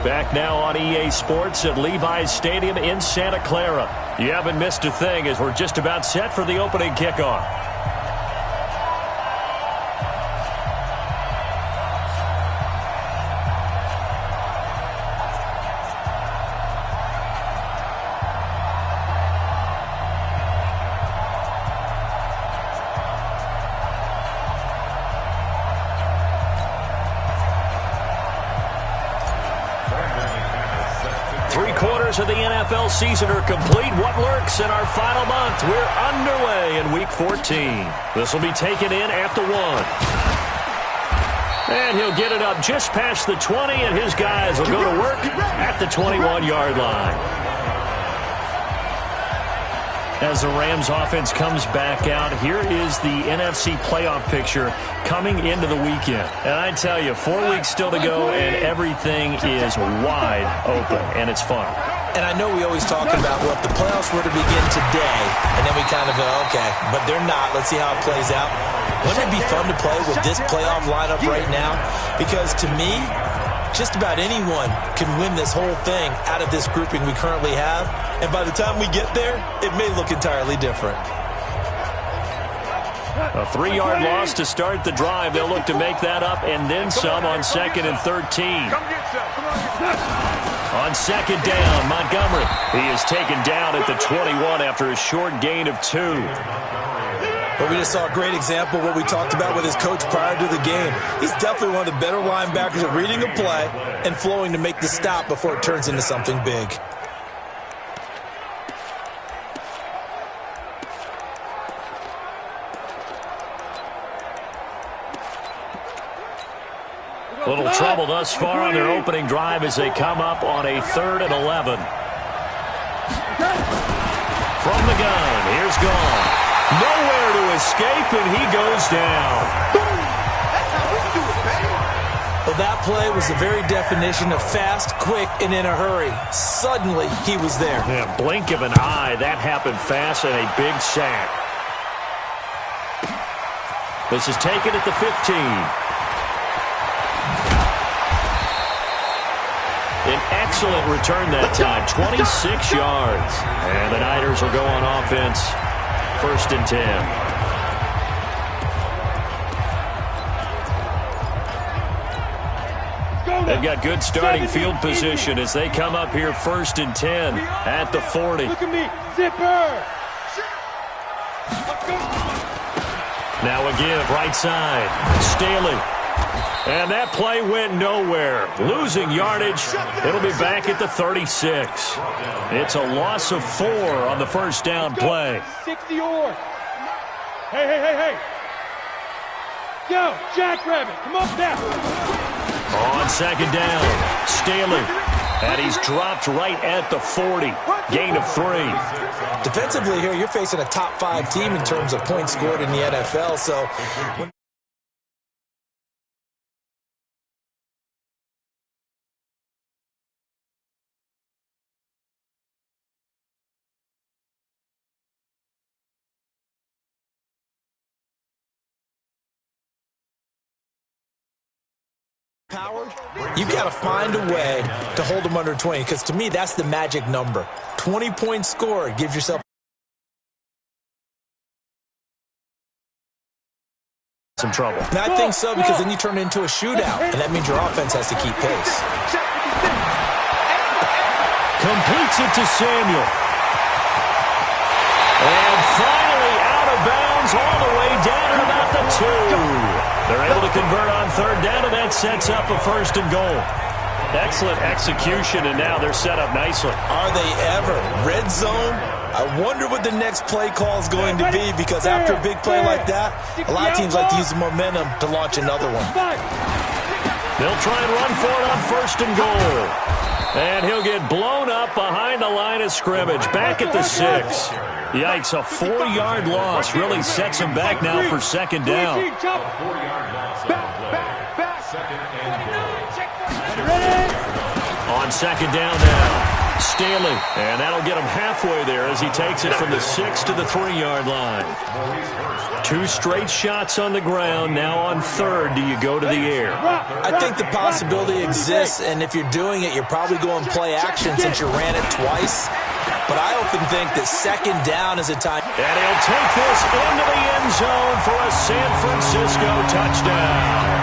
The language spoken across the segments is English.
Back now on EA Sports at Levi's Stadium in Santa Clara. You haven't missed a thing as we're just about set for the opening kickoff. Three-quarters of the NFL season are complete. What lurks in our final month? We're underway in Week 14. This will be taken in at the 1. And he'll get it up just past the 20, and his guys will go to work at the 21-yard line. As the Rams offense comes back out, here is the NFC playoff picture coming into the weekend. And I tell you, 4 weeks still to go, and everything is wide open, and it's fun. And I know we always talk about, well, if the playoffs were to begin today, and then we kind of go, okay, but they're not. Let's see how it plays out. Wouldn't it be fun to play with this playoff lineup right now? Because to me, just about anyone can win this whole thing out of this grouping we currently have. And by the time we get there, it may look entirely different. A 3-yard loss to start the drive. They'll look to make that up and then some on 2nd and 13. On 2nd down, Montgomery. He is taken down at the 21 after a short gain of 2. But we just saw a great example of what we talked about with his coach prior to the game. He's definitely one of the better linebackers at reading a play and flowing to make the stop before it turns into something big. Little trouble thus far on their opening drive as they come up on a 3rd and 11. From the gun, here's Gone. Nowhere to escape, and he goes down. Well, that play was the very definition of fast, quick, and in a hurry. Suddenly, he was there. Yeah, blink of an eye. That happened fast and a big sack. This is taken at the 15. An excellent return that time, 26 yards. And the Niners will go on offense, 1st and 10. They've got good starting field position as they come up here 1st and 10 at the 40. Look at me, zipper. Now a give, right side, Staley. And that play went nowhere. Losing yardage. It'll be back at the 36. It's a loss of 4 on the 1st down play. 60 or. Hey. Yo, Jackrabbit, come up now. On 2nd down, Staley. And he's dropped right at the 40. Gain of 3. Defensively here, you're facing a top 5 team in terms of points scored in the NFL. So you've got to find a way to hold them under 20, because to me, that's the magic number. 20-point score gives yourself some trouble. And I think so, because then you turn it into a shootout, and that means your offense has to keep pace. Completes it to Samuel. And finally out of bounds all the way down at about the 2. They're able to convert on 3rd down, and that sets up a 1st and goal. Excellent execution, and now they're set up nicely. Are they ever? Red zone? I wonder what the next play call is going to be, because after a big play like that, a lot of teams like to use the momentum to launch another one. They'll try and run for it on 1st and goal. And he'll get blown up behind the line of scrimmage, back at the 6. Yikes, a 4-yard loss really sets him back now for 2nd down. On 2nd down now, Staley, and that'll get him halfway there as he takes it from the 6 to the 3-yard line. 2 straight shots on the ground. Now on 3rd, do you go to the air? I think the possibility exists, and if you're doing it, you're probably going play action since you ran it twice. But I often think that 2nd down is a time. And he'll take this into the end zone for a San Francisco touchdown.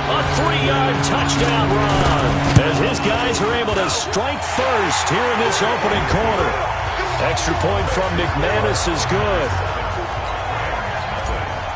A 3-yard touchdown run as his guys are able to strike first here in this opening quarter. Extra point from McManus is good.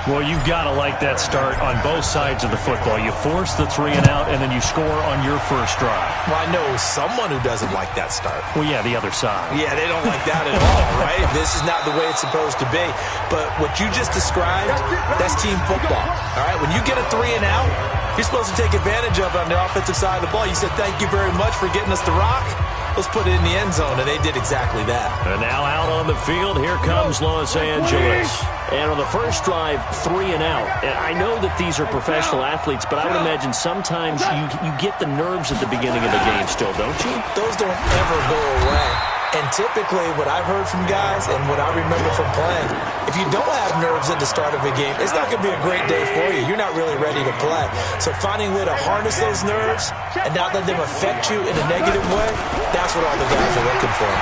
Well, you've got to like that start on both sides of the football. You force the 3 and out, and then you score on your first drive. Well, I know someone who doesn't like that start. Well, yeah, the other side. Yeah, they don't like that at all, right? This is not the way it's supposed to be. But what you just described, that's team football, all right? When you get a 3 and out, you're supposed to take advantage of it on the offensive side of the ball. You said, thank you very much for getting us the rock. Let's put it in the end zone, and they did exactly that. And now out on the field, here comes Los Angeles. And on the first drive, 3 and out. And I know that these are professional athletes, but I would imagine sometimes you get the nerves at the beginning of the game still, don't you? Those don't ever go away. And typically what I've heard from guys and what I remember from playing, if you don't have nerves at the start of a game, it's not going to be a great day for you. You're not really ready to play. So finding a way to harness those nerves and not let them affect you in a negative way, that's what all the guys are looking for.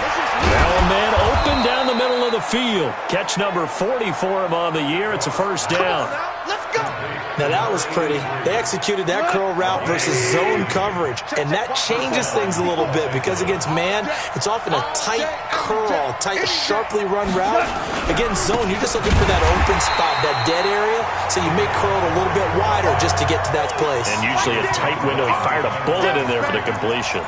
Now a man open down the middle of the field. Catch number 40 for him on the year. It's a first down. Let's go. Now that was pretty. They executed that curl route versus zone coverage, and that changes things a little bit because against man, it's often a tight curl, tight, sharply run route. Against zone, you're just looking for that open spot, that dead area, so you may curl it a little bit wider just to get to that place. And usually a tight window. He fired a bullet in there for the completion.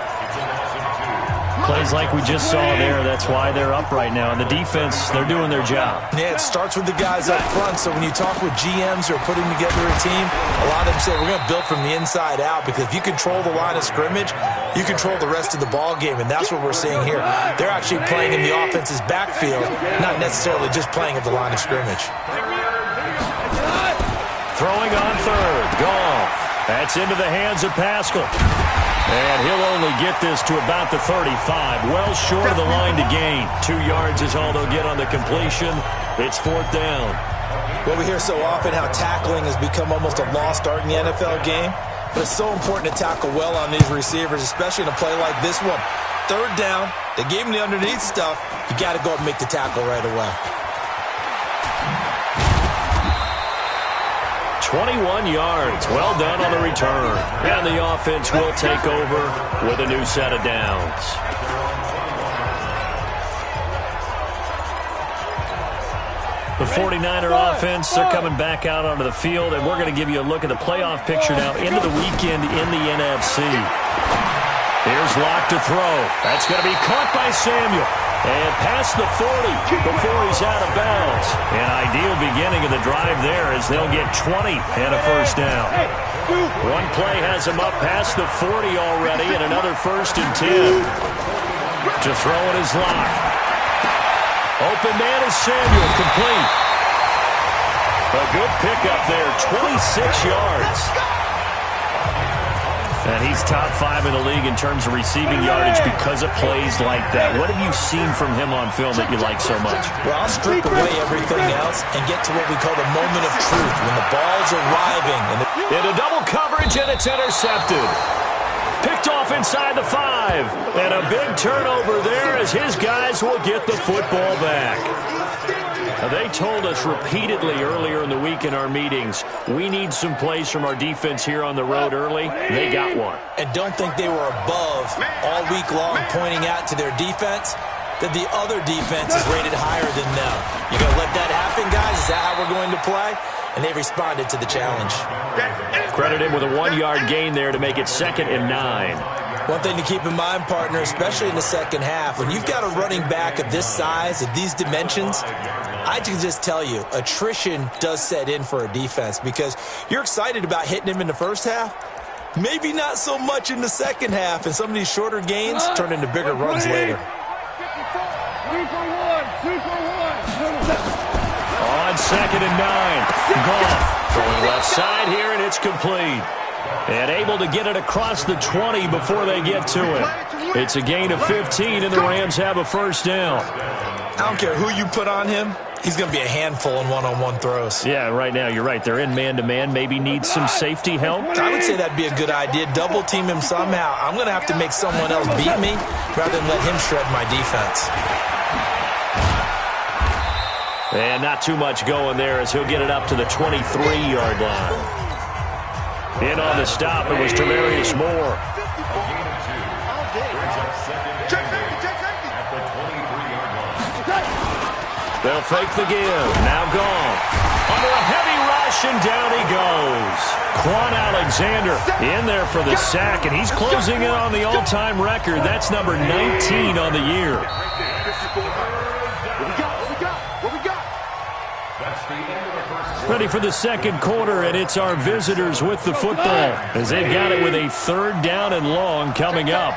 Plays like we just saw there, that's why they're up right now. And the defense, they're doing their job. Yeah, it starts with the guys up front. So when you talk with GMs who are putting together a team, a lot of them say we're going to build from the inside out because if you control the line of scrimmage, you control the rest of the ball game, and that's what we're seeing here. They're actually playing in the offense's backfield, not necessarily just playing at the line of scrimmage. Throwing on 3rd, Goff. That's into the hands of Pascal. And he'll only get this to about the 35. Well short of the line to gain. 2 yards is all they'll get on the completion. It's 4th down. Well, we hear so often how tackling has become almost a lost art in the NFL game. But it's so important to tackle well on these receivers, especially in a play like this one. 3rd down, they gave him the underneath stuff. You got to go up and make the tackle right away. 21 yards. Well done on the return. And the offense will take over with a new set of downs. The 49er offense, they're coming back out onto the field, and we're going to give you a look at the playoff picture now into the weekend in the NFC. Here's Locke to throw. That's going to be caught by Samuel. And past the 40 before he's out of bounds. An ideal beginning of the drive there as they'll get 20 and a first down. One play has him up past the 40 already, and another 1st and 10. To throw it is Locke. Open man is Samuel, complete. A good pickup there, 26 yards. And he's top 5 in the league in terms of receiving yardage because of plays like that. What have you seen from him on film that you like so much? Well, I'll strip away everything else and get to what we call the moment of truth, when the ball's arriving. Into double coverage, and it's intercepted. Picked off inside the 5. And a big turnover there as his guys will get the football back. Now, they told us repeatedly earlier in the week in our meetings, we need some plays from our defense here on the road early. They got one. And don't think they were above all week long pointing out to their defense that the other defense is rated higher than them. You going to let that happen, guys? Is that how we're going to play? And they responded to the challenge. Credit him with a 1-yard gain there to make it 2nd and 9. One thing to keep in mind, partner, especially in the second half, when you've got a running back of this size, of these dimensions, I can just tell you, attrition does set in for a defense because you're excited about hitting him in the first half. Maybe not so much in the second half, and some of these shorter gains turn into bigger runs later. 3 for 1, 2 for 1. On 2nd and 9, Goff throwing left side here, and it's complete. And able to get it across the 20 before they get to it. It's a gain of 15, and the Rams have a first down. I don't care who you put on him. He's going to be a handful in one-on-one throws. Yeah, right now you're right. They're in man-to-man. Maybe need some safety help. I would say that'd be a good idea. Double team him somehow. I'm going to have to make someone else beat me rather than let him shred my defense. And not too much going there as he'll get it up to the 23-yard line. In on the stop, it was Tremarius Moore. They'll fake the give. Now gone. Under a heavy rush, and down he goes. Quan Alexander in there for the sack, and he's closing in on the all-time record. That's number 19 on the year. Ready for the second quarter, and it's our visitors with the football as they've got it with a third down and long coming up.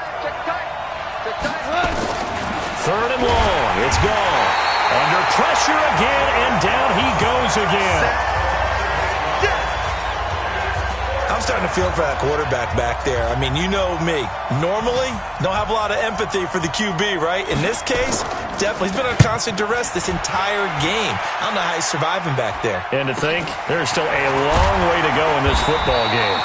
Third and long. It's gone. Under pressure again, and down he goes again. I'm starting to feel for that quarterback back there. I mean, you know me. Normally, don't have a lot of empathy for the QB, right? In this case, definitely. He's been on constant duress this entire game. I don't know how he's surviving back there. And to think, there's still a long way to go in this football game.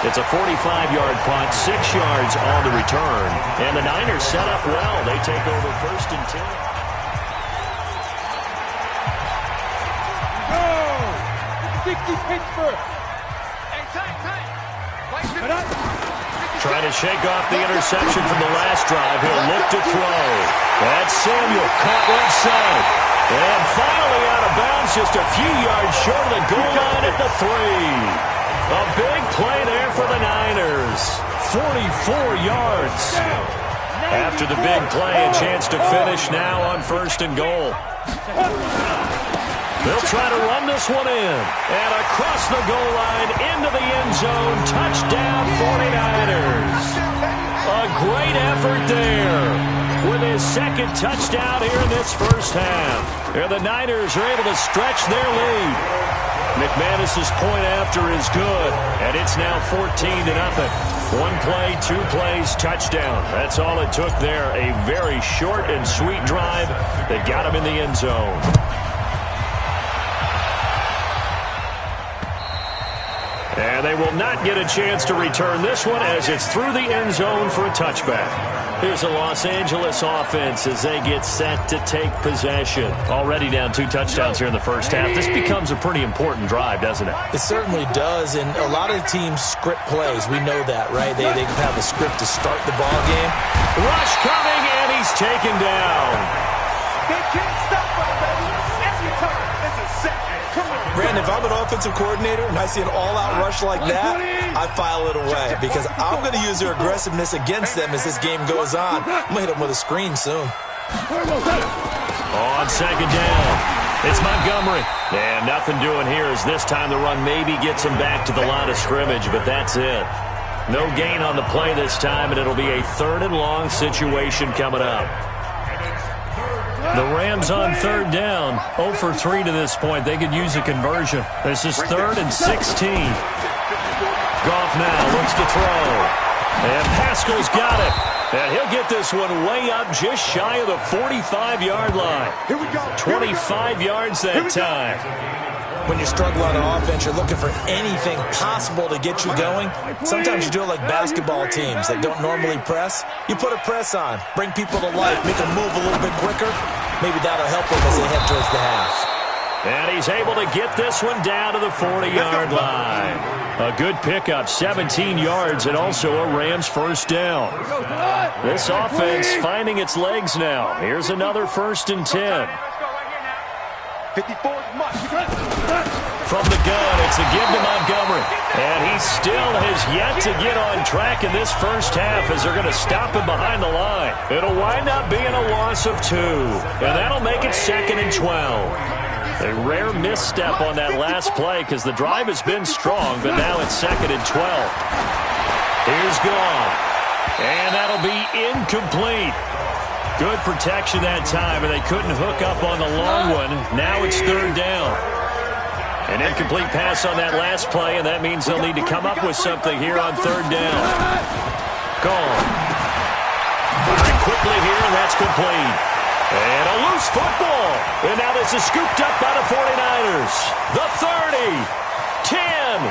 It's a 45-yard punt, 6 yards on the return. And the Niners set up well. They take over first and 10. Trying to shake off the interception from the last drive. He'll look to throw. That's Samuel, caught left side. And finally out of bounds, just a few yards short of the goal line at the 3. A big play there for the Niners. 44 yards. After the big play, a chance to finish now on first and goal. They'll try to run this one in. And across the goal line, into the end zone. Touchdown, 49ers. A great effort there with his second touchdown here in this first half. And the Niners are able to stretch their lead. McManus's point after is good. And it's now 14-0. 1 play, 2 plays, touchdown. That's all it took there. A very short and sweet drive that got him in the end zone. And they will not get a chance to return this one as it's through the end zone for a touchback. Here's a Los Angeles offense as they get set to take possession. Already down 2 touchdowns here in the first half. This becomes a pretty important drive, doesn't it? It certainly does, and a lot of teams script plays. We know that, right? They have a script to start the ball game. Rush coming, and he's taken down. They can't stop us, baby. Every time it's a set. Come on. Brandon, if I'm an offensive coordinator and I see an all-out rush like that, I file it away because I'm going to use their aggressiveness against them as this game goes on. I'm going to hit them with a screen soon. On second down, it's Montgomery. And nothing doing here as this time the run maybe gets him back to the line of scrimmage, but that's it. No gain on the play this time, and it'll be a third and long situation coming up. The Rams on third down, 0 for 3 to this point. They could use a conversion. This is 3rd and 16. Goff now looks to throw. And Pascal's got it. And he'll get this one way up just shy of the 45-yard line. 25 yards that time. When you struggle on offense, you're looking for anything possible to get you going. Sometimes you do it like basketball teams that don't normally press. You put a press on, bring people to life, make them move a little bit quicker. Maybe that'll help them as they head towards the half. And he's able to get this one down to the 40-yard line. A good pickup, 17 yards, and also a Rams first down. This offense finding its legs now. Here's another 1st and 10. 54 much. From the gun, it's a give to Montgomery. And he still has yet to get on track in this first half as they're going to stop him behind the line. It'll wind up being a loss of 2. And that'll make it 2nd and 12. A rare misstep on that last play because the drive has been strong, but now it's 2nd and 12. Here's Goff. And that'll be incomplete. Good protection that time, and they couldn't hook up on the long one. Now it's 3rd down. An incomplete pass on that last play, and that means they'll need to come up with something here on third down. Gone. Very quickly here, and that's complete. And a loose football. And now this is scooped up by the 49ers. The 30, 10.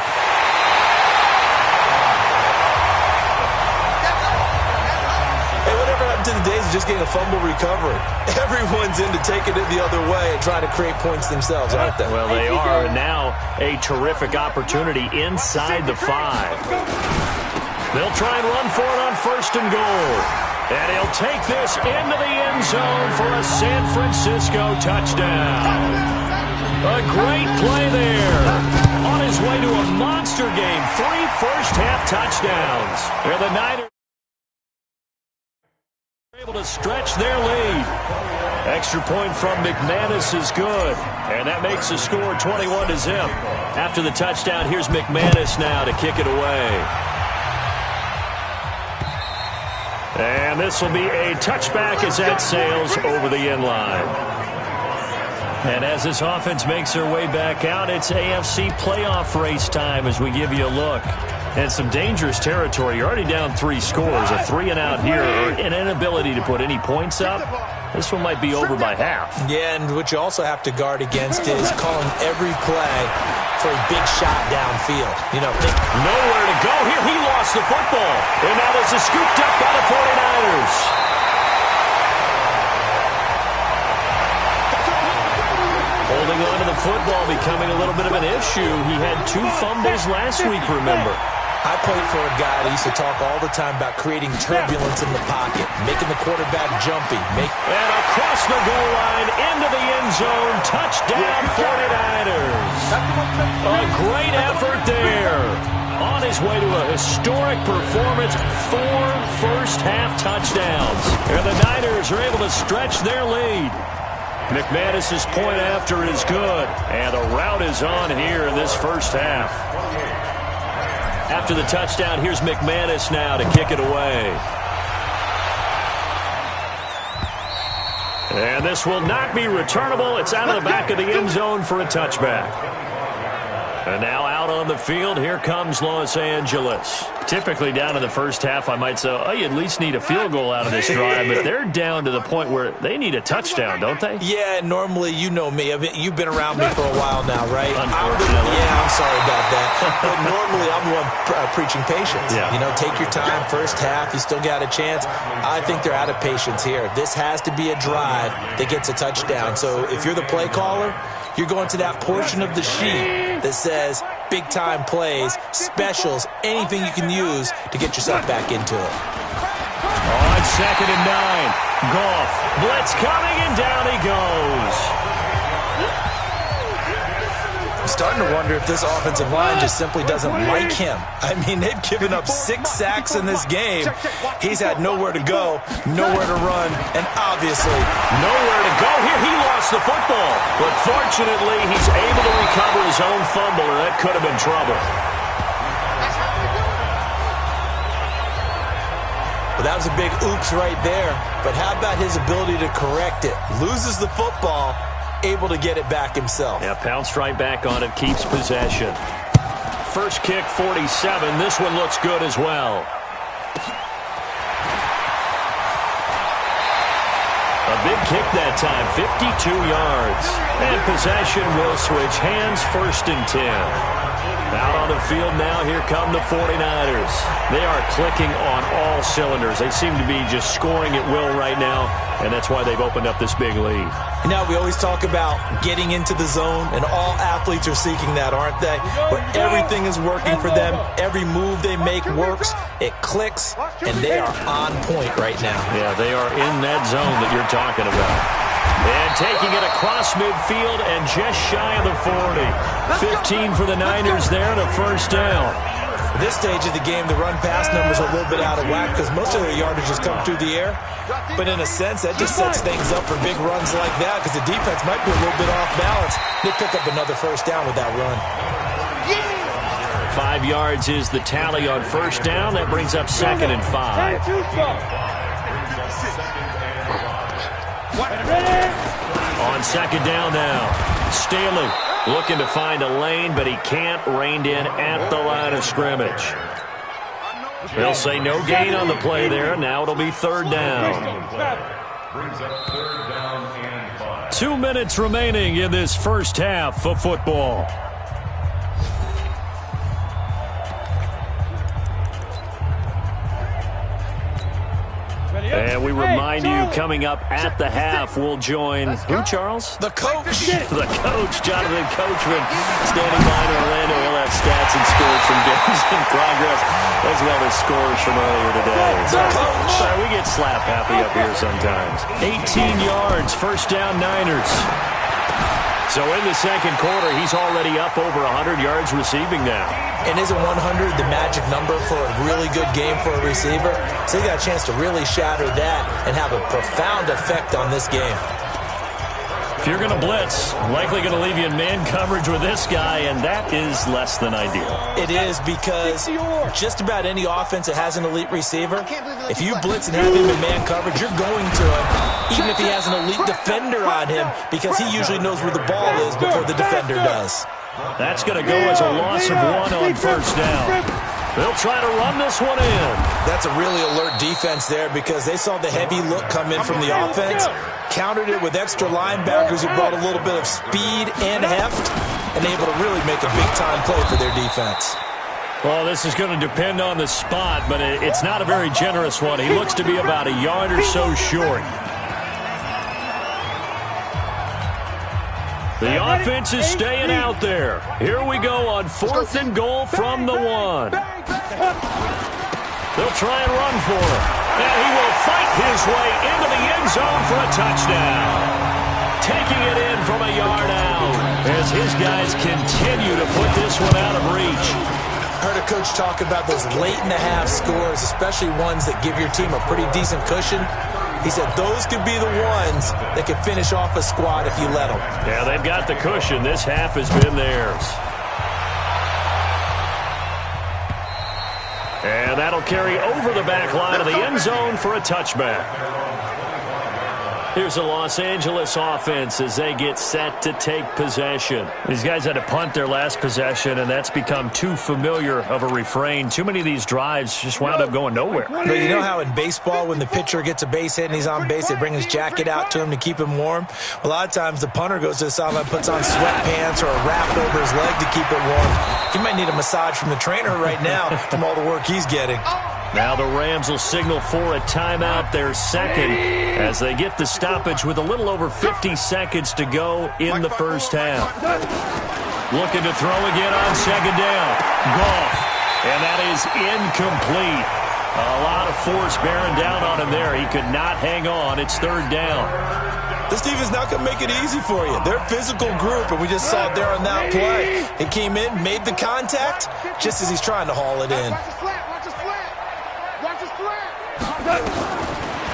Hey, whatever happened to the days of just getting a fumble recovery? Everyone's into taking it the other way and trying to create points themselves, aren't they? Well, they are, and now a terrific opportunity inside the 5. They'll try and run for it on first and goal. And he'll take this into the end zone for a San Francisco touchdown. A great play there. On his way to a monster game, 3 first-half touchdowns. And the Niners able to stretch their lead. Extra point from McManus is good, and that makes the score 21-0. After the touchdown, here's McManus now to kick it away. And this will be a touchback as that sails over the end line. And as this offense makes their way back out, it's AFC playoff race time as we give you a look. And some dangerous territory. You're already down 3 scores. A 3-and-out here, or an inability to put any points up. This one might be over by half. Yeah, and what you also have to guard against is calling every play for a big shot downfield. You know, nowhere to go here. He lost the football. And now this is scooped up by the 49ers. Holding on to the football becoming a little bit of an issue. He had 2 fumbles last week, remember. I played for a guy that used to talk all the time about creating turbulence in the pocket, making the quarterback jumpy. And across the goal line, into the end zone, touchdown 49ers. A great effort there. On his way to a historic performance, 4 first-half touchdowns. And the Niners are able to stretch their lead. McManus's point after is good, and the route is on here in this first half. After the touchdown, here's McManus now to kick it away. And this will not be returnable. It's out of the back of the end zone for a touchback. And now out on the field, here comes Los Angeles. Typically down in the first half, I might say, oh, you at least need a field goal out of this drive, but they're down to the point where they need a touchdown, don't they? Yeah, normally, you know me. You've been around me for a while now, right? Unfortunately. I'm sorry about that. But normally, I'm the one preaching patience. Yeah. You know, take your time, first half, you still got a chance. I think they're out of patience here. This has to be a drive that gets a touchdown. So if you're the play caller, you're going to that portion of the sheet that says big-time plays, specials, anything you can use to get yourself back into it. On 2nd and 9, Goff, blitz coming, and down he goes. I'm starting to wonder if this offensive line just simply doesn't like him. I mean, they've given up 6 sacks in this game. He's had nowhere to go, nowhere to run, and obviously nowhere to go. Here, he lost the football. But fortunately, he's able to recover his own fumble, or that could have been trouble. Well, that was a big oops right there. But how about his ability to correct it? Loses the football, able to get it back himself. Yeah, pounced right back on it, keeps possession. First kick, 47. This one looks good as well. A big kick that time, 52 yards. And possession will switch hands, 1st and 10. Out on the field now, here come the 49ers. They are clicking on all cylinders. They seem to be just scoring at will right now, and that's why they've opened up this big lead. Now, we always talk about getting into the zone, and all athletes are seeking that, aren't they? Where everything is working for them, every move they make works, it clicks, and they are on point right now. Yeah, they are in that zone that you're talking about. And taking it across midfield and just shy of the 40. 15 for the Niners there and a first down. At this stage of the game, the run-pass numbers are a little bit out of whack because most of their yardage has come through the air. But in a sense, that just sets things up for big runs like that because the defense might be a little bit off balance. They pick up another first down with that run. 5 yards is the tally on first down. That brings up 2nd and 5. On 2nd down now, Staley Looking to find a lane, but he can't. Reined in at the line of scrimmage. They'll say no gain on the play there. Now it'll be third down. 2 minutes remaining in this first half of football. And we remind you, coming up at the half, we'll join who, Charles? The coach. The coach, Jonathan Coachman, standing by in Orlando. He'll have stats and scores from games in progress, as well as scores from earlier today. The coach. Sorry, we get slap happy up here sometimes. 18 yards, first down Niners. So in the second quarter, he's already up over 100 yards receiving now. And isn't 100 the magic number for a really good game for a receiver? So he got a chance to really shatter that and have a profound effect on this game. If you're going to blitz, likely going to leave you in man coverage with this guy, and that is less than ideal. It is, because just about any offense that has an elite receiver, if you blitz and have him in man coverage, you're going to him, even if he has an elite defender on him, because he usually knows where the ball is before the defender does. That's going to go as a loss of 1 on first down. They'll try to run this one in. That's a really alert defense there, because they saw the heavy look come in from the offense, countered it with extra linebackers who brought a little bit of speed and heft, and able to really make a big-time play for their defense. Well, this is going to depend on the spot, but it's not a very generous one. He looks to be about a yard or so short. The offense is staying out there. Here we go on 4th and goal from the 1. They'll try and run for it. And he will fight his way into the end zone for a touchdown. Taking it in from a yard out as his guys continue to put this one out of reach. Heard a coach talk about those late-in-the-half scores, especially ones that give your team a pretty decent cushion. He said those could be the ones that could finish off a squad if you let them. Yeah, they've got the cushion. This half has been theirs. And that'll carry over the back line of the end zone for a touchback. Here's the Los Angeles offense as they get set to take possession. These guys had to punt their last possession, and that's become too familiar of a refrain. Too many of these drives just wound up going nowhere. But you know how in baseball, when the pitcher gets a base hit and he's on base, they bring his jacket out to him to keep him warm? A lot of times the punter goes to the sideline, puts on sweatpants or a wrap over his leg to keep it warm. He might need a massage from the trainer right now from all the work he's getting. Now the Rams will signal for a timeout, their second, as they get the stoppage with a little over 50 seconds to go in the first half. Looking to throw again on second down. Goff. And that is incomplete. A lot of force bearing down on him there. He could not hang on. It's third down. This defense not going to make it easy for you. They're a physical group, and we just saw it there on that play. He came in, made the contact, just as he's trying to haul it in.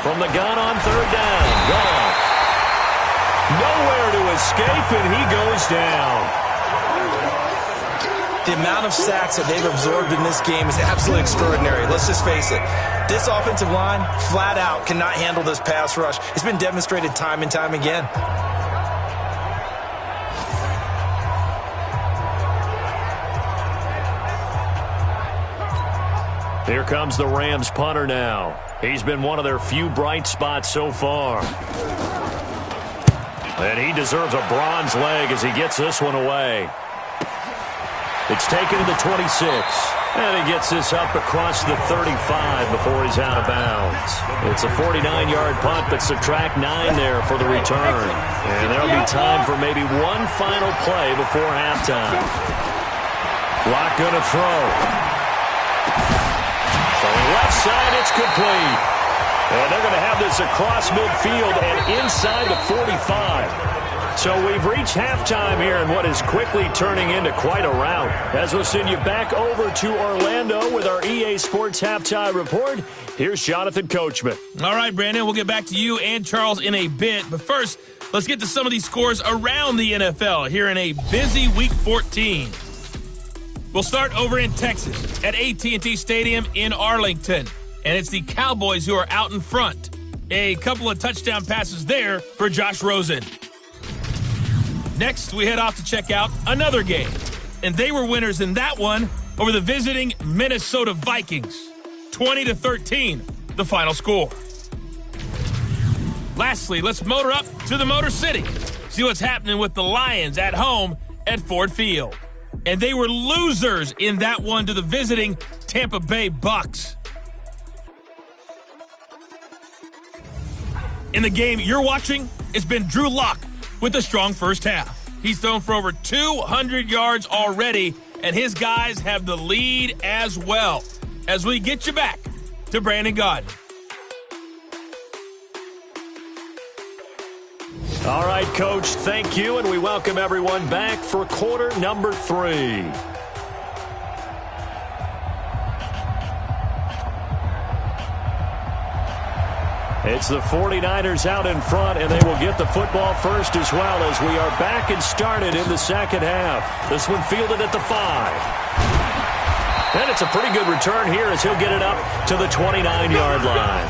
From the gun on third down. Goff. Nowhere to escape, and he goes down. The amount of sacks that they've absorbed in this game is absolutely extraordinary. Let's just face it. This offensive line, flat out, cannot handle this pass rush. It's been demonstrated time and time again. Here comes the Rams punter now. He's been one of their few bright spots so far. And he deserves a bronze leg as he gets this one away. It's taken to the 26. And he gets this up across the 35 before he's out of bounds. It's a 49-yard punt, but subtract 9 there for the return. And there'll be time for maybe one final play before halftime. Clock going to throw. From the left side, it's complete. And they're going to have this across midfield and inside the 45. So we've reached halftime here in what is quickly turning into quite a rout. As we'll send you back over to Orlando with our EA Sports Halftime Report, here's Jonathan Coachman. All right, Brandon, we'll get back to you and Charles in a bit. But first, let's get to some of these scores around the NFL here in a busy Week 14. We'll start over in Texas at AT&T Stadium in Arlington. And it's the Cowboys who are out in front. A couple of touchdown passes there for Josh Rosen. Next, we head off to check out another game. And they were winners in that one over the visiting Minnesota Vikings. 20-13, the final score. Lastly, let's motor up to the Motor City. See what's happening with the Lions at home at Ford Field. And they were losers in that one to the visiting Tampa Bay Bucks. In the game you're watching, it's been Drew Lock with a strong first half. He's thrown for over 200 yards already, and his guys have the lead as well. As we get you back to Brandon Gaudin. All right, Coach, thank you, and we welcome everyone back for quarter number 3. It's the 49ers out in front, and they will get the football first as well as we are back and started in the second half. This one fielded at the 5. And it's a pretty good return here as he'll get it up to the 29-yard line.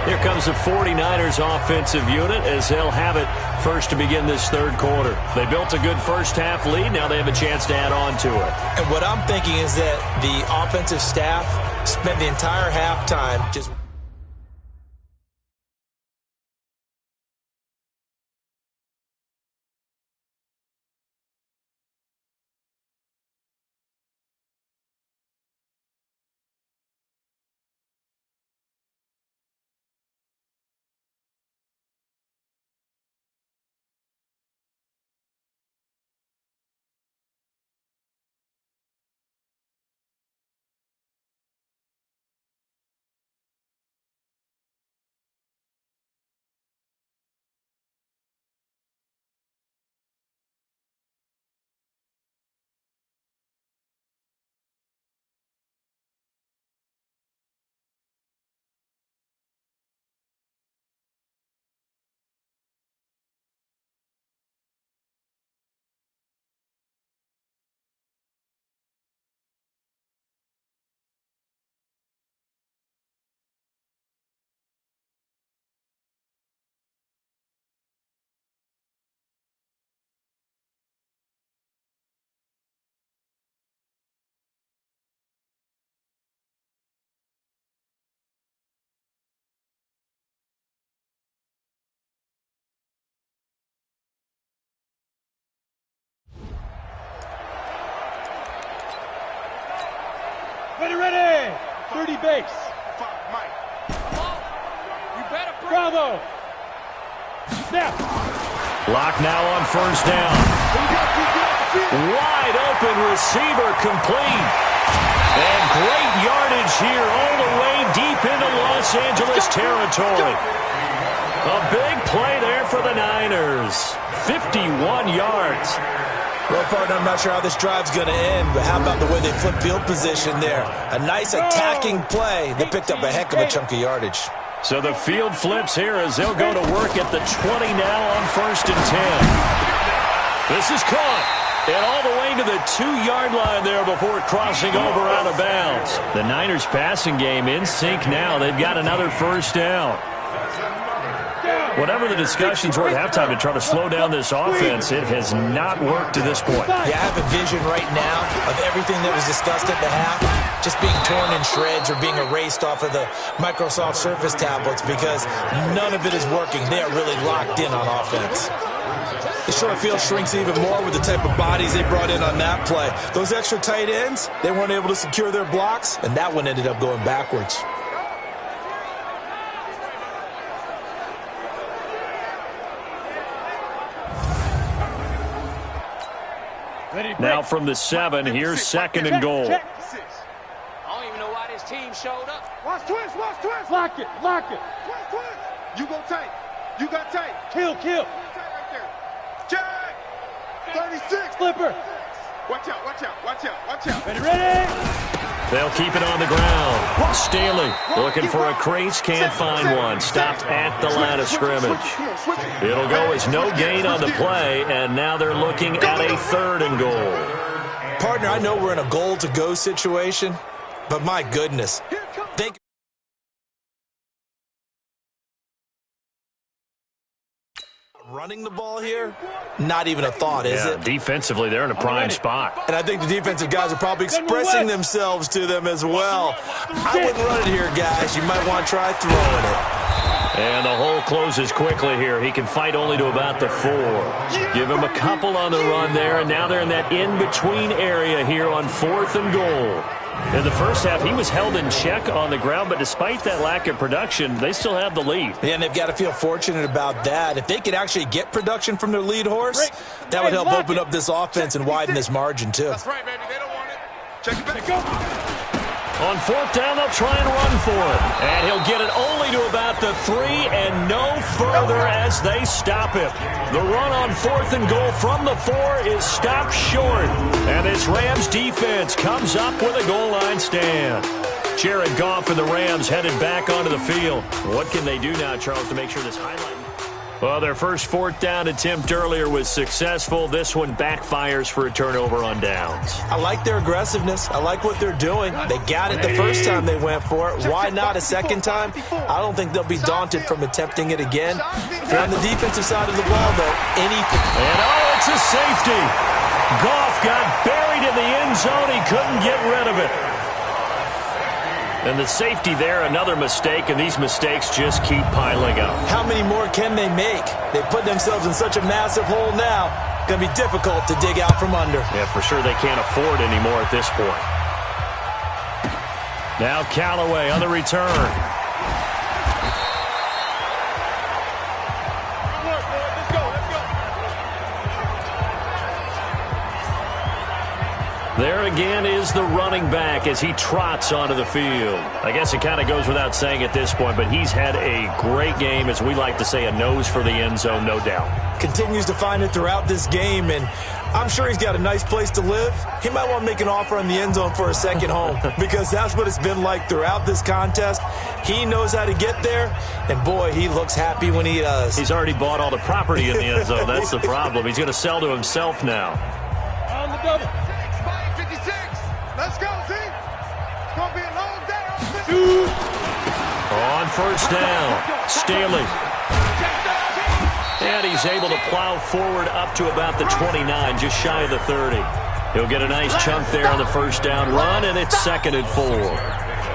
Here comes the 49ers offensive unit as they'll have it first to begin this third quarter. They built a good first half lead. Now they have a chance to add on to it. And what I'm thinking is that the offensive staff spent the entire halftime just... Ready! 30 base. You better Bravo. Snap. Lock now on first down. Wide open receiver complete. And great yardage here all the way deep into Los Angeles territory. A big play there for the Niners. 51 yards. Well, partner, I'm not sure how this drive's going to end, but how about the way they flip field position there? A nice attacking play. They picked up a heck of a chunk of yardage. So the field flips here as they'll go to work at the 20 now on first and 10. This is caught. And all the way to the 2-yard line there before crossing over out of bounds. The Niners passing game in sync now. They've got another first down. Whatever the discussions were at halftime to try to slow down this offense, it has not worked to this point. Yeah, I have a vision right now of everything that was discussed at the half just being torn in shreds or being erased off of the Microsoft Surface tablets because none of it is working. They are really locked in on offense. The short field shrinks even more with the type of bodies they brought in on that play. Those extra tight ends, they weren't able to secure their blocks, and that one ended up going backwards. Now from the 7, here's second and goal. I don't even know why this team showed up. Watch twist. Lock it. Twist. You go tight. You got tight. Kill. Right there. Jack. 36. Flipper. Watch out. Ready. They'll keep it on the ground. Staley looking for a crease, can't find one. Stopped at the line of scrimmage. It'll go as no gain on the play, and now they're looking at a third and goal. Partner, I know we're in a goal-to-go situation, but my goodness. running the ball here, not even a thought, is it? Defensively, they're in a prime spot. And I think the defensive guys are probably expressing themselves to them as well. I wouldn't run it here, guys. You might want to try throwing it. And the hole closes quickly here. He can fight only to about the 4. Give him a couple on the run there, and now they're in that in-between area here on 4th and goal. In the first half, he was held in check on the ground, but despite that lack of production, they still have the lead. Yeah, and they've got to feel fortunate about that. If they could actually get production from their lead horse, that would help open up this offense and widen this margin, too. That's right, baby. They don't want it. Check it back. On 4th down, they'll try and run for it. And he'll get it only to about the 3 and no further as they stop him. The run on 4th and goal from the 4 is stopped short. And this Rams defense comes up with a goal line stand. Jared Goff and the Rams headed back onto the field. What can they do now, Charles, to make sure this highlight? Well, their first 4th down attempt earlier was successful. This one backfires for a turnover on downs. I like their aggressiveness. I like what they're doing. They got it the first time they went for it. Why not a second time? I don't think they'll be daunted from attempting it again. They're on the defensive side of the ball, though. Anything. And it's a safety. Goff got buried in the end zone. He couldn't get rid of it. And the safety there, another mistake, and these mistakes just keep piling up. How many more can they make? They put themselves in such a massive hole now. Going to be difficult to dig out from under. Yeah, for sure they can't afford any more at this point. Now Callaway on the return. There again is the running back as he trots onto the field. I guess it kind of goes without saying at this point, but he's had a great game, as we like to say, a nose for the end zone, no doubt. Continues to find it throughout this game, and I'm sure he's got a nice place to live. He might want to make an offer on the end zone for a second home because that's what it's been like throughout this contest. He knows how to get there, and boy, he looks happy when he does. He's already bought all the property in the end zone. That's the problem. He's going to sell to himself now. On the double. Let's go, team. It's going to be a long day. On 1st down, Staley. And he's able to plow forward up to about the 29, just shy of the 30. He'll get a nice chunk there on the 1st down run, and it's 2nd and 4.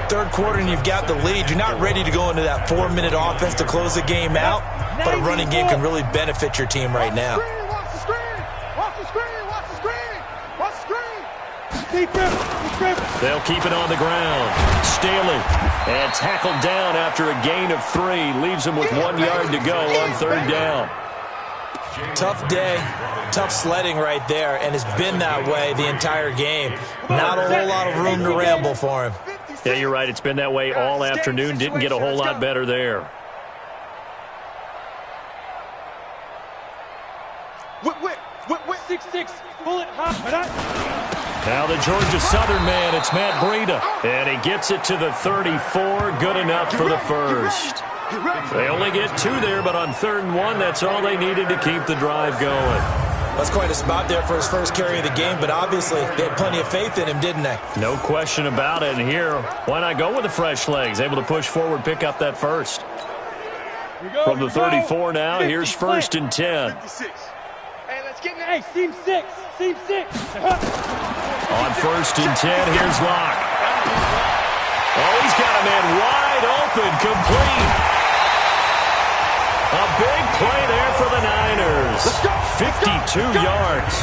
3rd quarter, and you've got the lead. You're not ready to go into that 4-minute offense to close the game out, but a running game can really benefit your team right now. Watch the screen. Watch the screen. Watch the screen. Watch the screen. They'll keep it on the ground. Staley, and tackled down after a gain of 3. Leaves him with 1 yard to go on 3rd down. Tough day, tough sledding right there, and it's been that way the entire game. Not a whole lot of room to ramble for him. Yeah, you're right. It's been that way all afternoon. Didn't get a whole lot better there. Whip. 6'6", bullet hot. Now the Georgia Southern man, it's Matt Breida. And he gets it to the 34, good enough for the first. They only get 2 there, but on 3rd and 1, that's all they needed to keep the drive going. That's quite a spot there for his first carry of the game, but obviously they had plenty of faith in him, didn't they? No question about it. And here, why not go with the fresh legs? Able to push forward, pick up that first. From the 34 now, here's 1st and 10. Hey, seam 6. On 1st and 10, here's Locke. Oh, he's got a man wide open, complete. A big play there for the Niners. 52 yards.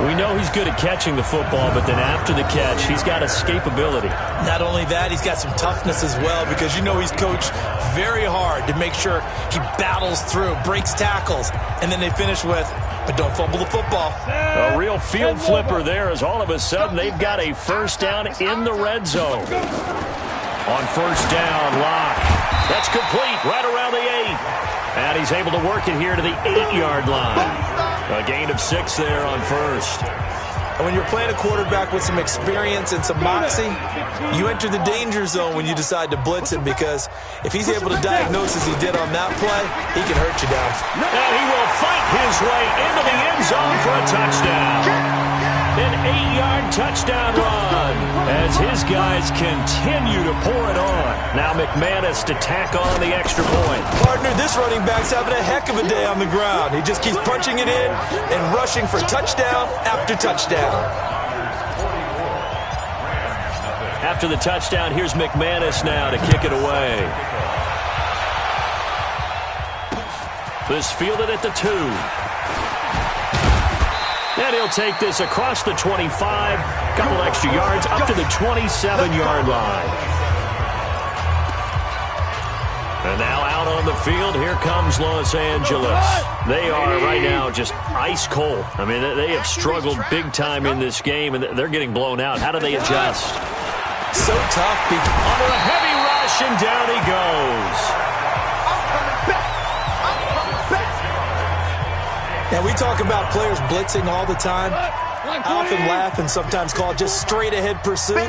We know he's good at catching the football, but then after the catch, he's got escapability. Not only that, he's got some toughness as well, because you know he's coached very hard to make sure he battles through, breaks tackles, and then they finish with, but don't fumble the football. A real field flipper there as all of a sudden they've got a 1st down in the red zone. On 1st down, Locke. That's complete right around the 8. And he's able to work it here to the 8-yard line. A gain of 6 there on 1st. And when you're playing a quarterback with some experience and some moxie, you enter the danger zone when you decide to blitz him, because if he's able to diagnose as he did on that play, he can hurt you down. And he will fight his way into the end zone for a touchdown. An 8-yard touchdown run. as his guys continue to pour it on. Now McManus to tack on the extra point. Partner, this running back's having a heck of a day on the ground. He just keeps punching it in and rushing for touchdown after touchdown. After the touchdown, here's McManus now to kick it away. This fielded at the 2. And he'll take this across the 25, couple extra yards, up to the 27-yard line. And now out on the field, here comes Los Angeles. They are right now just ice cold. I mean, they have struggled big time in this game, and they're getting blown out. How do they adjust? So tough. Under a heavy rush, and down he goes. Now, we talk about players blitzing all the time. I often laugh and sometimes call it just straight-ahead pursuit.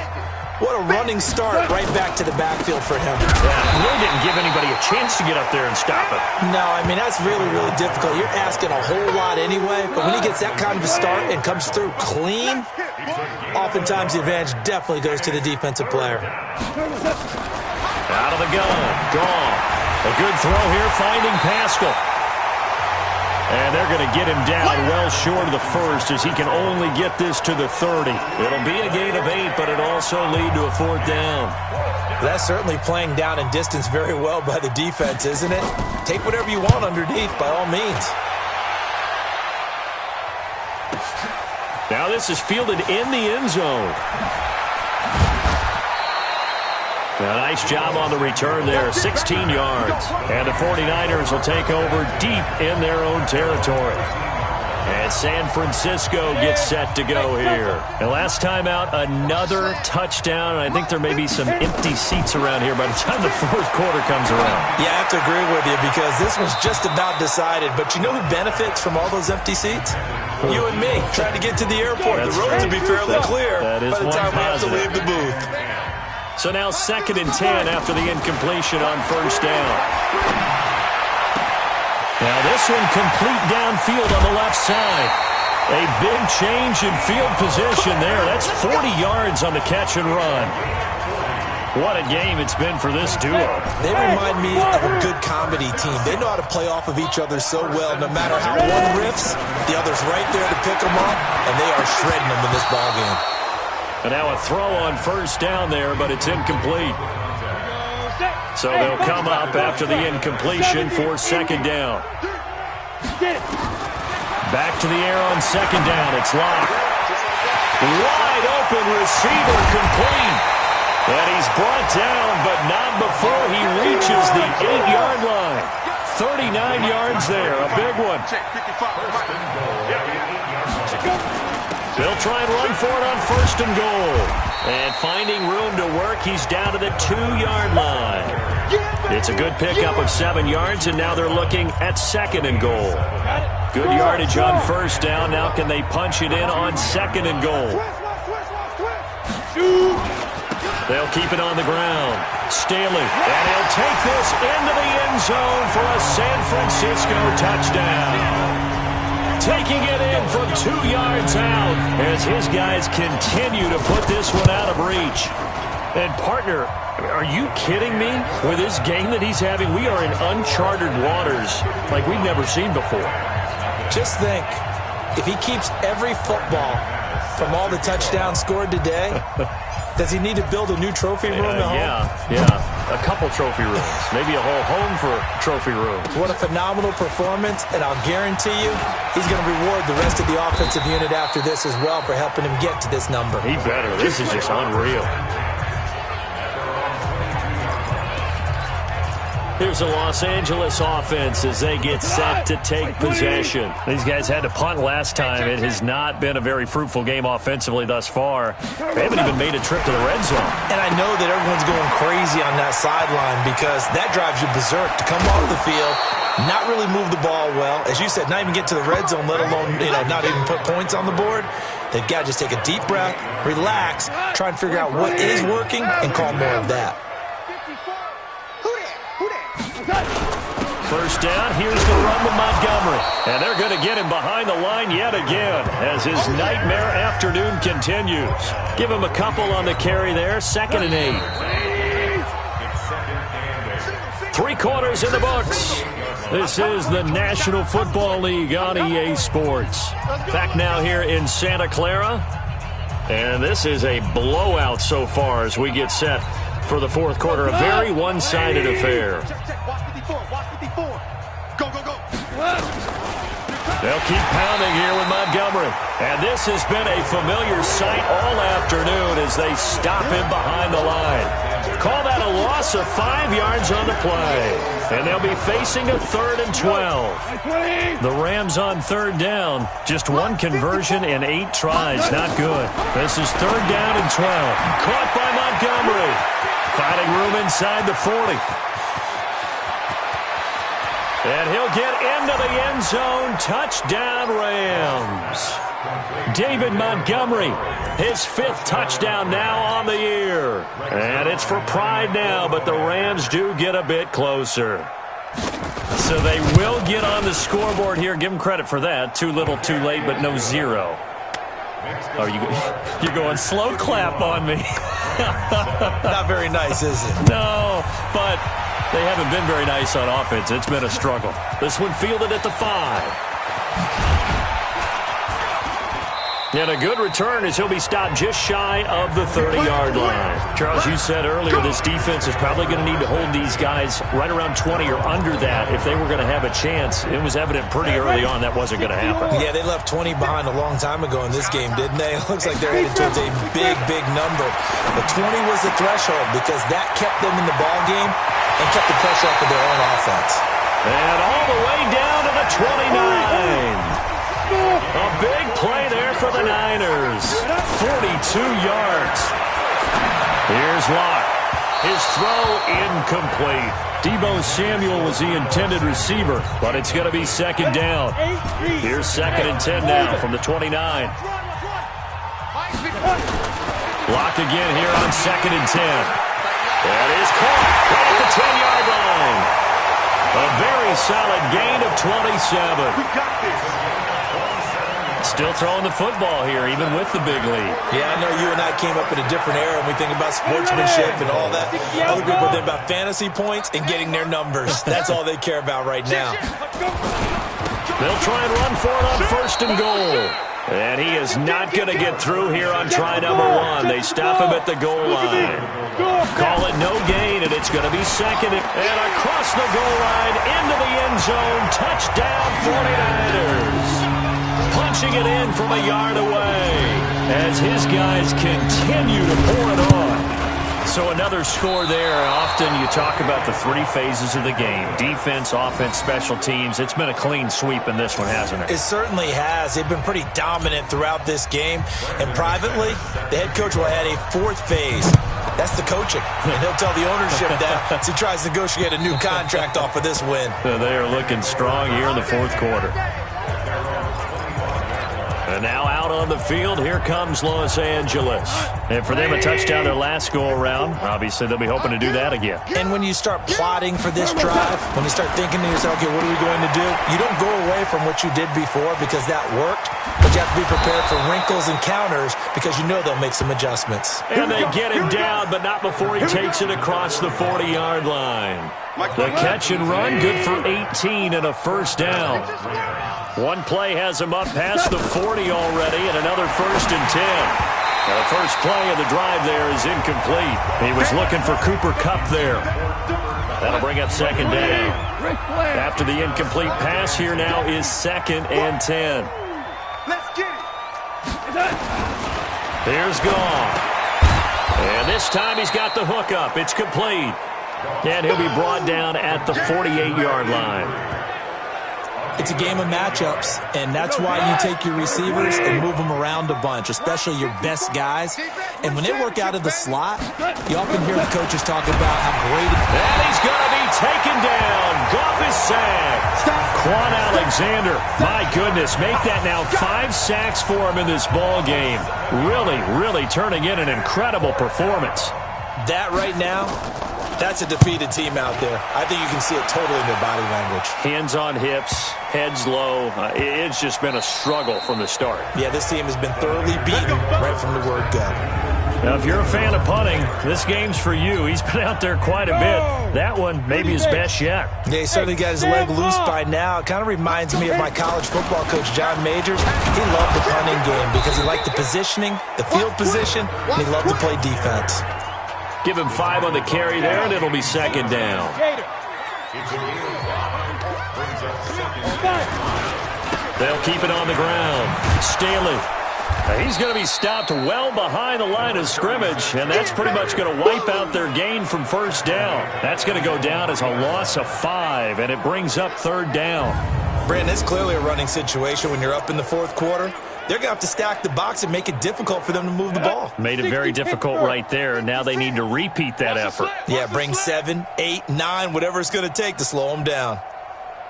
What a running start right back to the backfield for him. Yeah, really didn't give anybody a chance to get up there and stop it. No, I mean, that's really, really difficult. You're asking a whole lot anyway, but when he gets that kind of a start and comes through clean, oftentimes the advantage definitely goes to the defensive player. Out of the gun, Goff. A good throw here, finding Pascal. And they're going to get him down well short of the first as he can only get this to the 30. It'll be a gain of 8, but it'll also lead to a 4th down. That's certainly playing down in distance very well by the defense, isn't it? Take whatever you want underneath, by all means. Now this is fielded in the end zone. A nice job on the return there, 16 yards. And the 49ers will take over deep in their own territory. And San Francisco gets set to go here. And last time out, another touchdown. And I think there may be some empty seats around here by the time the 4th quarter comes around. Yeah, I have to agree with you because this one's just about decided. But you know who benefits from all those empty seats? You and me, trying to get to the airport. The roads will be fairly clear by the time we have to leave the booth. So now 2nd and 10 after the incompletion on 1st down. Now this one complete downfield on the left side. A big change in field position there. That's 40 yards on the catch and run. What a game it's been for this duo. They remind me of a good comedy team. They know how to play off of each other so well. No matter how one riffs, the other's right there to pick them up, and they are shredding them in this ballgame. And now a throw on 1st down there, but it's incomplete. So they'll come up after the incompletion for 2nd down. Back to the air on 2nd down. It's locked. Wide open receiver complete. And he's brought down, but not before he reaches the 8-yard line. 39 yards there, a big one. They'll try and run for it on 1st and goal. And finding room to work, he's down to the 2-yard line. It's a good pickup of 7 yards, and now they're looking at 2nd and goal. Good yardage on 1st down. Now can they punch it in on 2nd and goal? They'll keep it on the ground. Staley, and he'll take this into the end zone for a San Francisco touchdown. Taking it in from 2 yards out as his guys continue to put this one out of reach. And, partner, are you kidding me? With this game that he's having, we are in uncharted waters like we've never seen before. Just think, if he keeps every football from all the touchdowns scored today, does he need to build a new trophy room at home? Yeah. A couple trophy rooms. Maybe a whole home for trophy rooms. What a phenomenal performance, and I'll guarantee you he's going to reward the rest of the offensive unit after this as well for helping him get to this number. He better. This is just unreal. Here's the Los Angeles offense as they get set to take possession. These guys had to punt last time. It has not been a very fruitful game offensively thus far. They haven't even made a trip to the red zone. And I know that everyone's going crazy on that sideline because that drives you berserk to come off the field, not really move the ball well. As you said, not even get to the red zone, let alone, not even put points on the board. They've got to just take a deep breath, relax, try and figure out what is working, and call more of that. first down. Here's the run with Montgomery. And they're going to get him behind the line yet again as his nightmare afternoon continues. Give him a couple on the carry there. 2nd and 8. 3 quarters in the books. This is the National Football League on EA Sports. Back now here in Santa Clara. And this is a blowout so far as we get set for the fourth quarter. A very one-sided affair. Go, go, go. They'll keep pounding here with Montgomery. And this has been a familiar sight all afternoon as they stop him behind the line. Call that a loss of 5 yards on the play. And they'll be facing a 3rd and 12. The Rams on 3rd down. Just 1 conversion and 8 tries. Not good. This is 3rd down and 12. Caught by Montgomery. Finding room inside the 40. And he'll get into the end zone. Touchdown, Rams. David Montgomery, his 5th touchdown now on the year. And it's for pride now, but the Rams do get a bit closer. So they will get on the scoreboard here. Give them credit for that. Too little, too late, but no 0. Oh, you're going slow clap on me. Not very nice, is it? No, but they haven't been very nice on offense. It's been a struggle. This one fielded at the 5. And a good return as he'll be stopped just shy of the 30-yard line. Charles, you said earlier this defense is probably going to need to hold these guys right around 20 or under that if they were going to have a chance. It was evident pretty early on that wasn't going to happen. Yeah, they left 20 behind a long time ago in this game, didn't they? It looks like they're headed towards a big, big number. But 20 was the threshold because that kept them in the ball game and kept the pressure off of their own offense. And all the way down to the 29. A big play there for the Niners. 42 yards. Here's Locke. His throw incomplete. Deebo Samuel was the intended receiver, but it's going to be 2nd down. Here's 2nd and 10 now from the 29. Locke again here on 2nd and 10. That is caught right at the 10-yard line. A very solid gain of 27. We got this. Still throwing the football here, even with the big lead. Yeah, I know you and I came up in a different era and we think about sportsmanship and all that. Other people think about fantasy points and getting their numbers. That's all they care about right now. They'll try and run for it on 1st and goal. And he is not going to get through here on try number 1. They stop him at the goal line. Call it no gain, and it's going to be 2nd. And across the goal line, into the end zone. Touchdown, 49ers. Punching it in from a yard away as his guys continue to pour it on. So another score there. Often you talk about the 3 phases of the game. Defense, offense, special teams. It's been a clean sweep in this one, hasn't it? It certainly has. They've been pretty dominant throughout this game. And privately, the head coach will add a 4th phase. That's the coaching. And he'll tell the ownership that as he tries to negotiate a new contract off of this win. They are looking strong here in the 4th quarter. And now out on the field, here comes Los Angeles. And for them, a touchdown their last go-around. Obviously, they'll be hoping to do that again. And when you start plotting for this drive, when you start thinking to yourself, okay, what are we going to do? You don't go away from what you did before because that worked. But you have to be prepared for wrinkles and counters because you know they'll make some adjustments. And they get him down, but not before he takes it across the 40-yard line. The catch and run, good for 18 and a 1st down. One play has him up past the 40 already, and another 1st and 10. Now, the first play of the drive there is incomplete. He was looking for Cooper Kupp there. That'll bring up 2nd down. After the incomplete pass, here now is 2nd and 10. Let's get it. Here's Goff. And this time he's got the hook up. It's complete. And he'll be brought down at the 48-yard line. It's a game of matchups, and that's why you take your receivers and move them around a bunch, especially your best guys. And when they work out of the slot, you often hear the coaches talk about how great it is. And he's going to be taken down. Goff is sacked. Quan Alexander, my goodness, make that now 5 sacks for him in this ball game. Really, really turning in an incredible performance. That right now That's a defeated team out there. I think you can see it totally in their body language. Hands on hips, heads low. It's just been a struggle from the start. Yeah, this team has been thoroughly beaten right from the word go. Now, if you're a fan of punting, this game's for you. He's been out there quite a bit. That one, maybe his best yet. Yeah, he certainly got his leg loose by now. It kind of reminds me of my college football coach, John Majors. He loved the punting game because he liked the positioning, the field position, and he loved to play defense. Give him 5 on the carry there, and it'll be second down. They'll keep it on the ground. Staley. He's going to be stopped well behind the line of scrimmage, and that's pretty much going to wipe out their gain from first down. That's going to go down as a loss of 5, and it brings up third down. Brandon, it's clearly a running situation when you're up in the fourth quarter. They're going to have to stack the box and make it difficult for them to move the ball. Made it very difficult right there. Now they need to repeat that effort. Yeah, bring 7, 8, 9, whatever it's going to take to slow them down.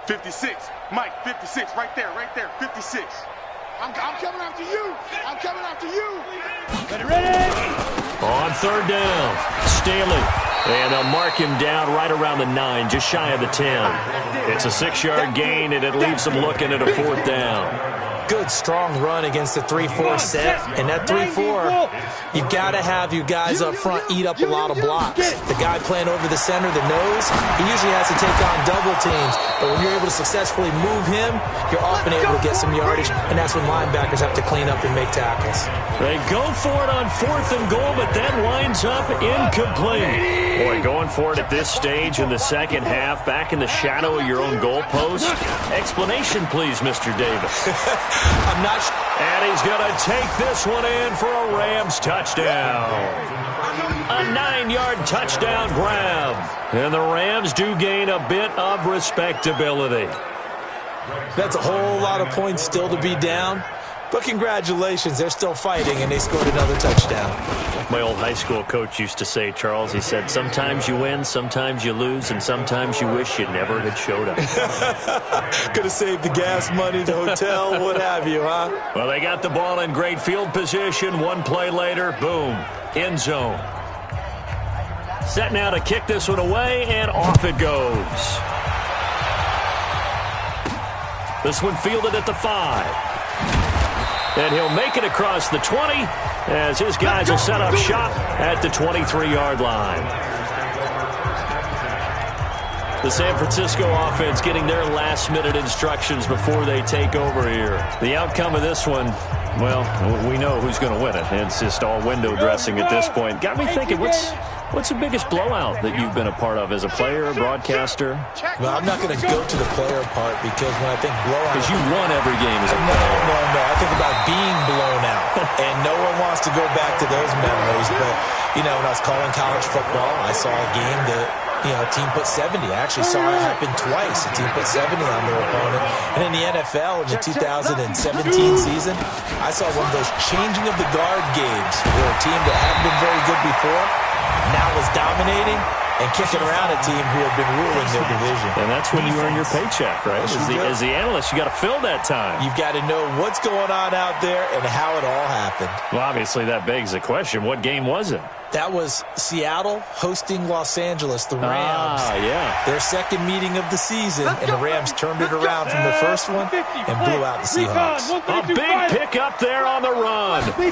56. Mike, 56. Right there, 56. I'm coming after you. I'm coming after you. Ready? On third down, Staley. And they'll mark him down right around the 9, just shy of the 10. It's a 6-yard gain, and it leaves them looking at a fourth down. Good, strong run against the 3-4 set. And that 3-4, you've got to have your guys up front eat up a lot of blocks. The guy playing over the center, the nose, he usually has to take on double teams. But when you're able to successfully move him, you're often able to get some yardage, and that's when linebackers have to clean up and make tackles. They go for it on 4th and goal, but that winds up incomplete. Boy, going for it at this stage in the second half, back in the shadow of your own goalpost. Explanation, please, Mr. Davis. I'm not sure. And he's going to take this one in for a Rams touchdown. A 9-yard touchdown grab. And the Rams do gain a bit of respectability. That's a whole lot of points still to be down. But congratulations, they're still fighting, and they scored another touchdown. My old high school coach used to say, Charles, he said, sometimes you win, sometimes you lose, and sometimes you wish you never had showed up. Could have saved the gas money, the hotel, what have you, huh? Well, they got the ball in great field position. One play later, boom, end zone. Set now to kick this one away, and off it goes. This one fielded at the 5. And he'll make it across the 20 as his guys will set up shop at the 23-yard line. The San Francisco offense getting their last-minute instructions before they take over here. The outcome of this one, well, we know who's going to win it. It's just all window dressing at this point. Got me thinking, what's the biggest blowout that you've been a part of as a player, broadcaster? Well, I'm not going to go to the player part because when I think blowout... Because you won every game as a player. No. I think about being blown out. And no one wants to go back to those memories. But, you know, when I was calling college football, I saw a game that, you know, a team put 70. I actually saw it happen twice. A team put 70 on their opponent. And in the NFL, in the 2017 season, I saw one of those changing of the guard games where a team that hadn't been very good before now was dominating and kicking around a team who had been ruling their division. And that's when you earn your paycheck, right? As the analyst, you got to fill that time. You've got to know what's going on out there and how it all happened. Well, obviously, that begs the question, what game was it? That was Seattle hosting Los Angeles, the Rams. Yeah. Their second meeting of the season, and the Rams turned it around from the first one and blew out the Seahawks. A big pickup there on the run. 30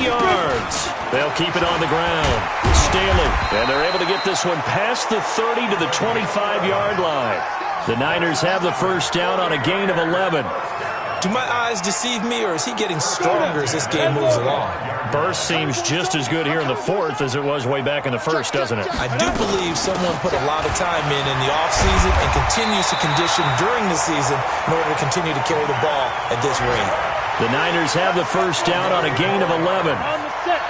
yards. They'll keep it on the ground. Staley, and they're able to get this one past the 30 to the 25-yard line. The Niners have the first down on a gain of 11. Do my eyes deceive me, or is he getting stronger as this game moves along? Burst seems just as good here in the fourth as it was way back in the first, doesn't it? I do believe someone put a lot of time in the offseason and continues to condition during the season in order to continue to carry the ball at this rate. The Niners have the first down on a gain of 11.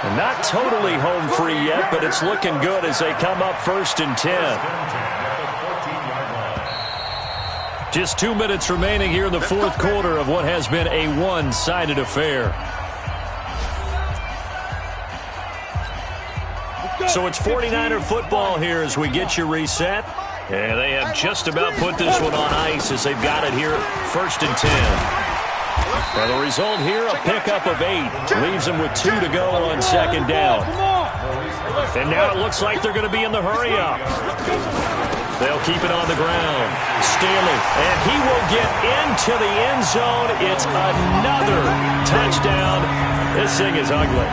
And not totally home free yet, but it's looking good as they come up 1st and 10. Just 2 minutes remaining here in the fourth quarter of what has been a one-sided affair. So it's 49er football here as we get you reset. And they have just about put this one on ice as they've got it here 1st and 10. And the result here, a pickup of 8. Leaves them with 2 to go on second down. And now it looks like they're going to be in the hurry-up. They'll keep it on the ground. Staley, and he will get into the end zone. It's another touchdown. This thing is ugly.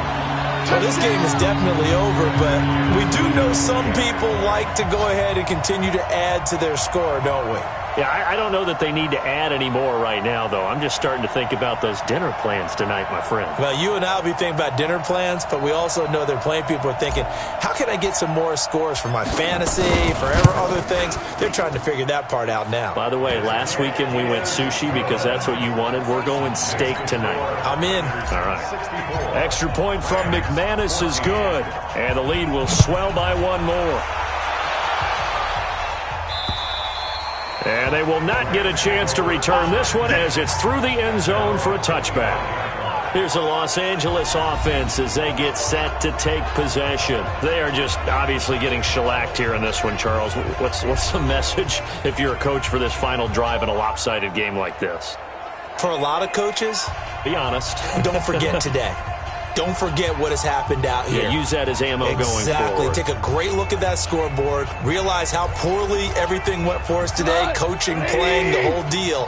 Well, this game is definitely over, but we do know some people like to go ahead and continue to add to their score, don't we? Yeah, I don't know that they need to add any more right now, though. I'm just starting to think about those dinner plans tonight, my friend. Well, you and I will be thinking about dinner plans, but we also know there are plenty of people are thinking, how can I get some more scores for my fantasy, for other things? They're trying to figure that part out now. By the way, last weekend we went sushi because that's what you wanted. We're going steak tonight. I'm in. All right. Extra point from McManus is good, and the lead will swell by one more. And they will not get a chance to return this one as it's through the end zone for a touchback. Here's the Los Angeles offense as they get set to take possession. They are just obviously getting shellacked here in this one, Charles. What's the message if you're a coach for this final drive in a lopsided game like this? For a lot of coaches, be honest. Don't forget today. Don't forget what has happened out here. Yeah, use that as ammo going forward. Exactly. Take a great look at that scoreboard. Realize how poorly everything went for us today. Coaching, playing, the whole deal.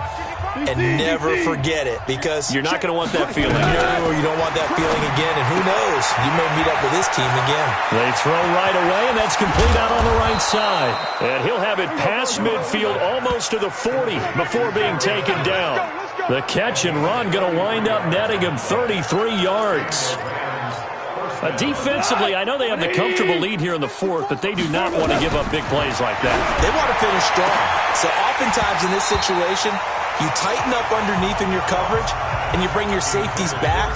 And never forget it, because you're not going to want that feeling. No, you don't want that feeling again. And who knows? You may meet up with this team again. They throw right away, and that's complete out on the right side. And he'll have it past midfield almost to the 40 before being taken down. The catch and run going to wind up netting him 33 yards. Defensively, I know they have the comfortable lead here in the fourth, but they do not want to give up big plays like that. They want to finish strong. So oftentimes in this situation, you tighten up underneath in your coverage, and you bring your safeties back.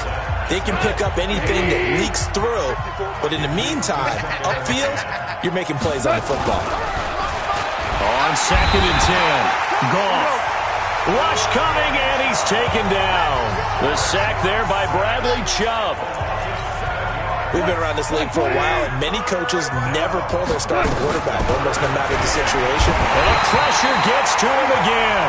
They can pick up anything that leaks through. But in the meantime, upfield, you're making plays on the football. On 2nd and 10, Goff. Rush coming, and he's taken down. The sack there by Bradley Chubb. We've been around this league for a while, and many coaches never pull their starting quarterback, almost no matter the situation. And the pressure gets to him again.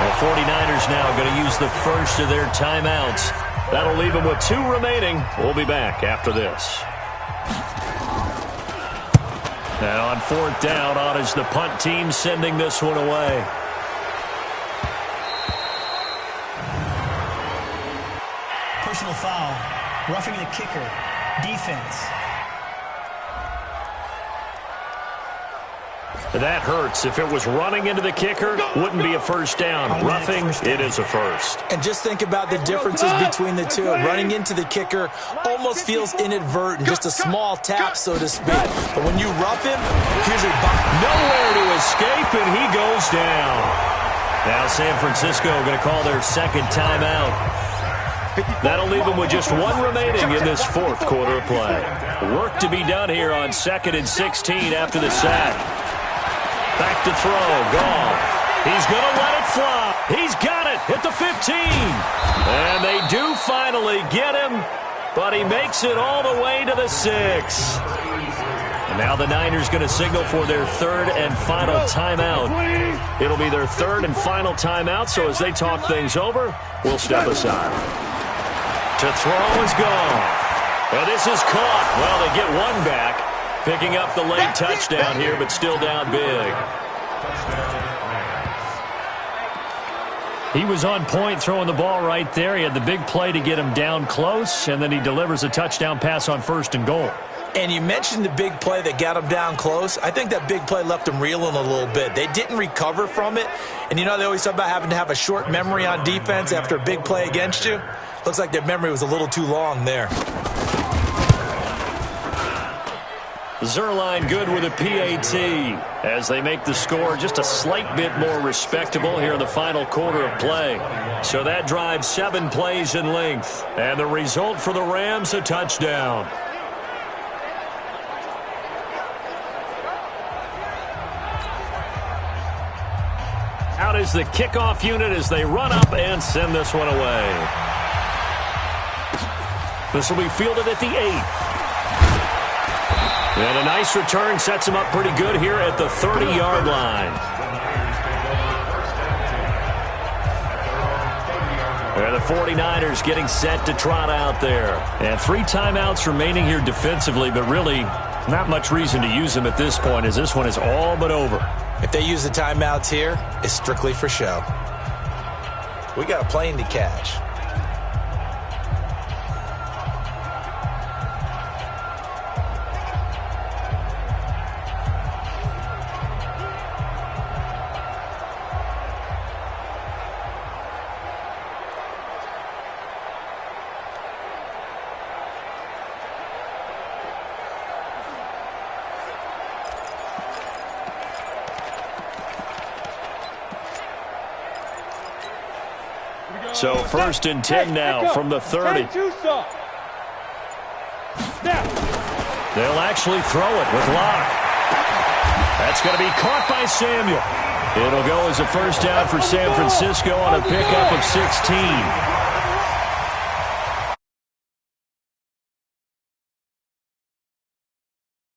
The 49ers now going to use the first of their timeouts. That'll leave them with 2 remaining. We'll be back after this. And on 4th down, on is the punt team sending this one away. Personal foul. Roughing the kicker. Defense. That hurts. If it was running into the kicker, wouldn't be a first down. Roughing, it is a first. And just think about the differences between the two. Running into the kicker almost feels inadvertent, just a small tap, so to speak. But when you rough him, here's a bump. Nowhere to escape, and he goes down. Now San Francisco going to call their second timeout. That'll leave them with just 1 remaining in this 4th quarter of play. Work to be done here on 2nd and 16 after the sack. Back to throw, Goff. He's going to let it fly. He's got it at the 15. And they do finally get him, but he makes it all the way to the 6. And now the Niners going to signal for their 3rd and final timeout. It'll be their 3rd and final timeout, so as they talk things over, we'll step aside. To throw is Goff. And this is caught. Well, they get 1 back. Picking up the late touchdown here, but still down big. He was on point throwing the ball right there. He had the big play to get him down close, and then he delivers a touchdown pass on 1st and goal. And you mentioned the big play that got him down close. I think that big play left him reeling a little bit. They didn't recover from it. And you know they always talk about having to have a short memory on defense after a big play against you. Looks like their memory was a little too long there. Zerline good with a PAT as they make the score just a slight bit more respectable here in the final quarter of play. So that drives 7 plays in length. And the result for the Rams, a touchdown. Out is the kickoff unit as they run up and send this one away. This will be fielded at the 8. And a nice return sets him up pretty good here at the 30-yard line. And the 49ers getting set to trot out there. And 3 timeouts remaining here defensively, but really not much reason to use them at this point as this one is all but over. If they use the timeouts here, it's strictly for show. We got a plane to catch. So 1st and 10 now from the 30. They'll actually throw it with Locke. That's going to be caught by Samuel. It'll go as a first down for San Francisco on a pickup of 16.